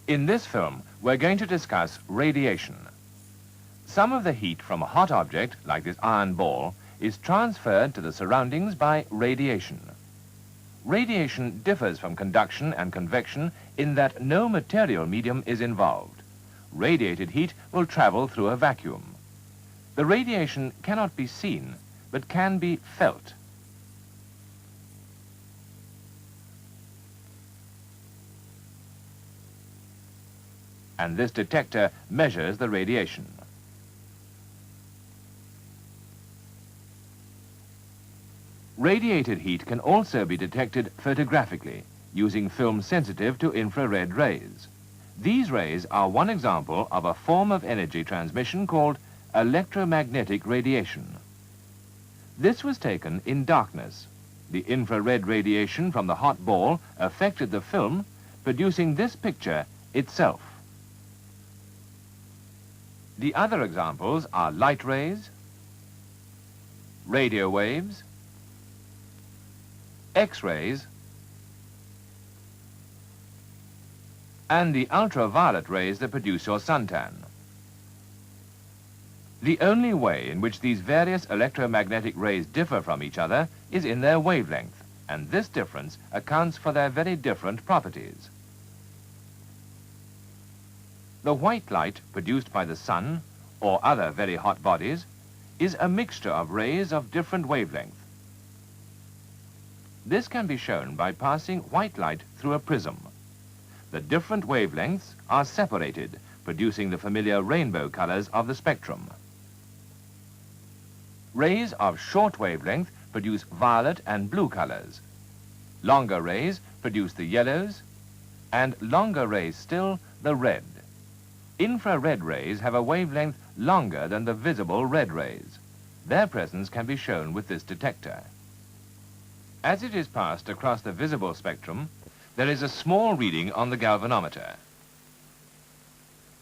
In this film, we're going to discuss radiation. Some of the heat from a hot object, like this iron ball, is transferred to the surroundings by radiation. Radiation differs from conduction and convection in that no material medium is involved. Radiated heat will travel through a vacuum. The radiation cannot be seen, but can be felt. And this detector measures the radiation. Radiated heat can also be detected photographically using film sensitive to infrared rays. These rays are one example of a form of energy transmission called electromagnetic radiation. This was taken in darkness. The infrared radiation from the hot ball affected the film, producing this picture itself. The other examples are light rays, radio waves, X-rays, and the ultraviolet rays that produce your suntan. The only way in which these various electromagnetic rays differ from each other is in their wavelength, and this difference accounts for their very different properties. The white light produced by the sun, or other very hot bodies, is a mixture of rays of different wavelength. This can be shown by passing white light through a prism. The different wavelengths are separated, producing the familiar rainbow colors of the spectrum. Rays of short wavelength produce violet and blue colors. Longer rays produce the yellows, and longer rays still, the red. Infrared rays have a wavelength longer than the visible red rays. Their presence can be shown with this detector. As it is passed across the visible spectrum, there is a small reading on the galvanometer.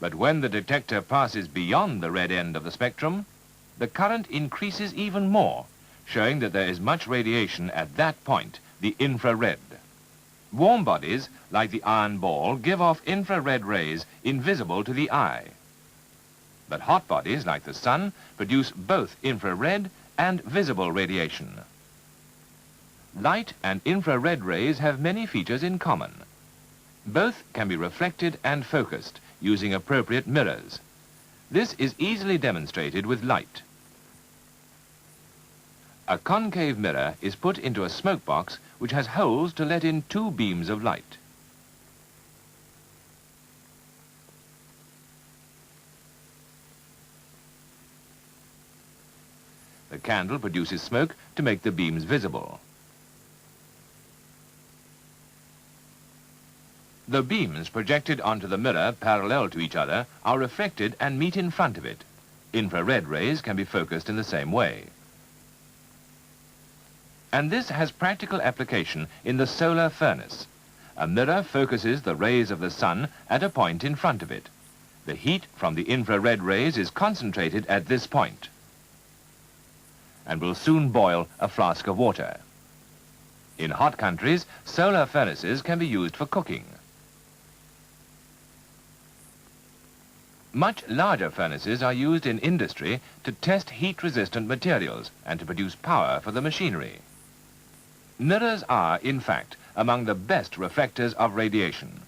But when the detector passes beyond the red end of the spectrum, the current increases even more, showing that there is much radiation at that point, the infrared. Warm bodies, like the iron ball, give off infrared rays invisible to the eye. But hot bodies, like the sun, produce both infrared and visible radiation. Light and infrared rays have many features in common. Both can be reflected and focused using appropriate mirrors. This is easily demonstrated with light. A concave mirror is put into a smoke box which has holes to let in two beams of light. The candle produces smoke to make the beams visible. The beams projected onto the mirror parallel to each other are reflected and meet in front of it. Infrared rays can be focused in the same way. And this has practical application in the solar furnace. A mirror focuses the rays of the sun at a point in front of it. The heat from the infrared rays is concentrated at this point and will soon boil a flask of water. In hot countries, solar furnaces can be used for cooking. Much larger furnaces are used in industry to test heat-resistant materials and to produce power for the machinery. Mirrors are, in fact, among the best reflectors of radiation.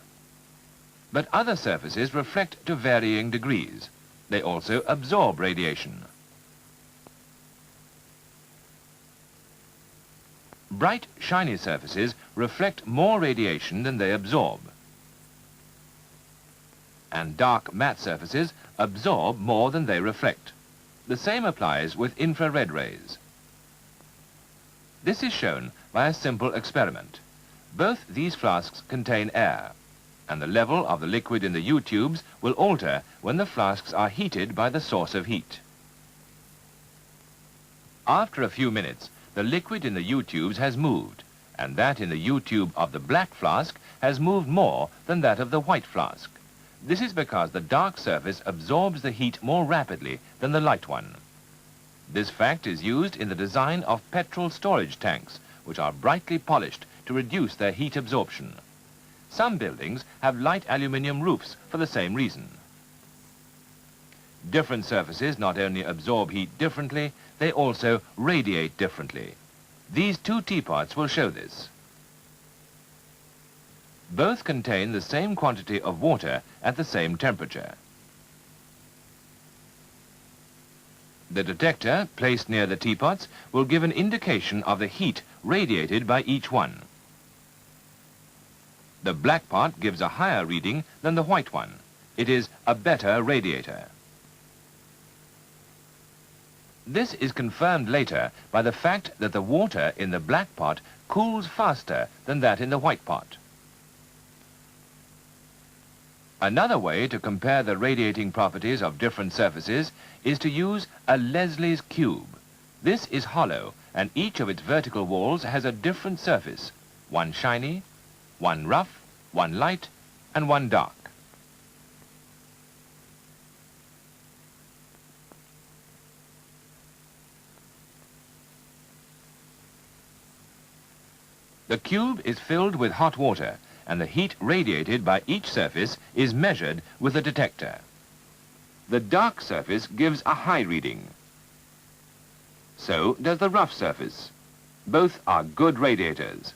But other surfaces reflect to varying degrees. They also absorb radiation. Bright, shiny surfaces reflect more radiation than they absorb. And dark, matte surfaces absorb more than they reflect. The same applies with infrared rays. This is shown by a simple experiment. Both these flasks contain air, and the level of the liquid in the U-tubes will alter when the flasks are heated by the source of heat. After a few minutes, the liquid in the U-tubes has moved, and that in the U-tube of the black flask has moved more than that of the white flask. This is because the dark surface absorbs the heat more rapidly than the light one. This fact is used in the design of petrol storage tanks, which are brightly polished to reduce their heat absorption. Some buildings have light aluminium roofs for the same reason. Different surfaces not only absorb heat differently, they also radiate differently. These two teapots will show this. Both contain the same quantity of water at the same temperature. The detector, placed near the teapots, will give an indication of the heat radiated by each one. The black pot gives a higher reading than the white one. It is a better radiator. This is confirmed later by the fact that the water in the black pot cools faster than that in the white pot. Another way to compare the radiating properties of different surfaces is to use a Leslie's cube. This is hollow, and each of its vertical walls has a different surface, one shiny, one rough, one light, and one dark. The cube is filled with hot water, and the heat radiated by each surface is measured with a detector. The dark surface gives a high reading. So does the rough surface. Both are good radiators.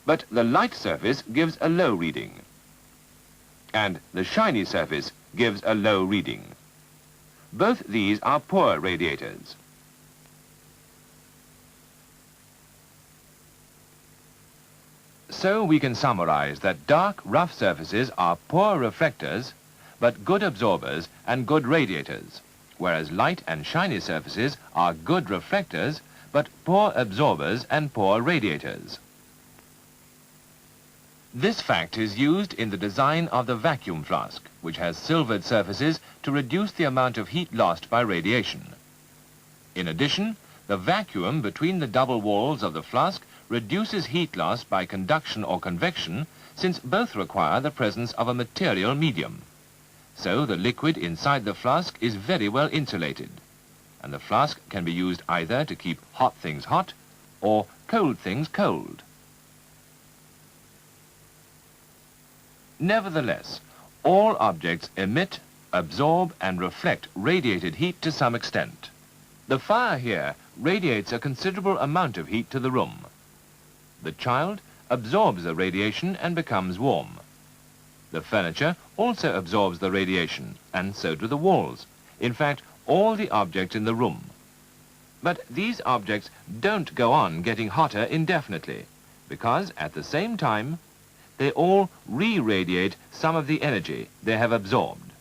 But the light surface gives a low reading. And the shiny surface gives a low reading. Both these are poor radiators. So we can summarize that dark, rough surfaces are poor reflectors, but good absorbers and good radiators, whereas light and shiny surfaces are good reflectors, but poor absorbers and poor radiators. This fact is used in the design of the vacuum flask, which has silvered surfaces to reduce the amount of heat lost by radiation. In addition, the vacuum between the double walls of the flask reduces heat loss by conduction or convection, since both require the presence of a material medium. So the liquid inside the flask is very well insulated, and the flask can be used either to keep hot things hot or cold things cold. Nevertheless, all objects emit, absorb, and reflect radiated heat to some extent. The fire here radiates a considerable amount of heat to the room. The child absorbs the radiation and becomes warm. The furniture also absorbs the radiation, and so do the walls. In fact, all the objects in the room. But these objects don't go on getting hotter indefinitely, because at the same time, they all re-radiate some of the energy they have absorbed.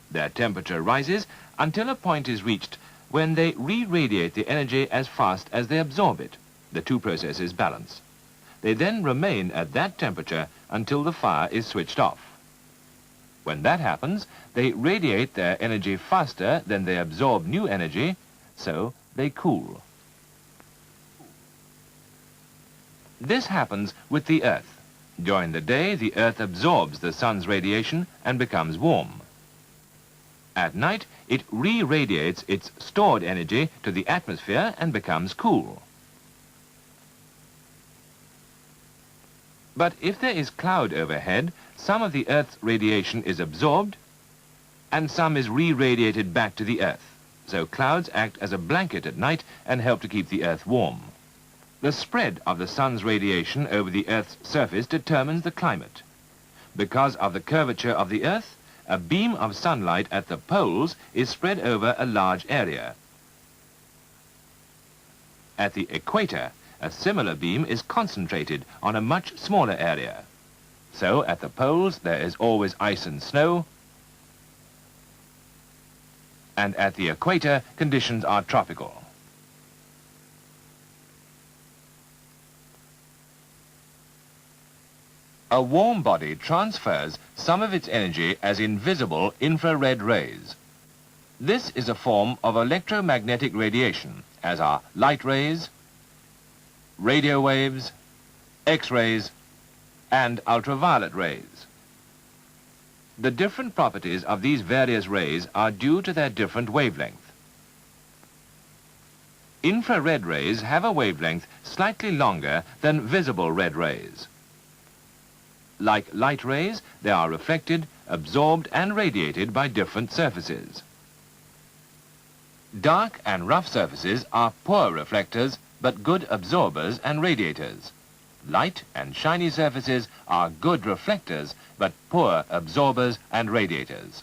Their temperature rises until a point is reached when they re-radiate the energy as fast as they absorb it. The two processes balance. They then remain at that temperature until the fire is switched off. When that happens, they radiate their energy faster than they absorb new energy, so they cool. This happens with the Earth. During the day, the Earth absorbs the sun's radiation and becomes warm. At night, it re-radiates its stored energy to the atmosphere and becomes cool. But if there is cloud overhead, some of the Earth's radiation is absorbed and some is re-radiated back to the Earth. So clouds act as a blanket at night and help to keep the Earth warm. The spread of the sun's radiation over the Earth's surface determines the climate. Because of the curvature of the Earth, a beam of sunlight at the poles is spread over a large area. At the equator, a similar beam is concentrated on a much smaller area. So at the poles there is always ice and snow, and at the equator conditions are tropical. A warm body transfers some of its energy as invisible infrared rays. This is a form of electromagnetic radiation, as are light rays, radio waves, X-rays, and ultraviolet rays. The different properties of these various rays are due to their different wavelength. Infrared rays have a wavelength slightly longer than visible red rays. Like light rays, they are reflected, absorbed and radiated by different surfaces. Dark and rough surfaces are poor reflectors but good absorbers and radiators. Light and shiny surfaces are good reflectors but poor absorbers and radiators.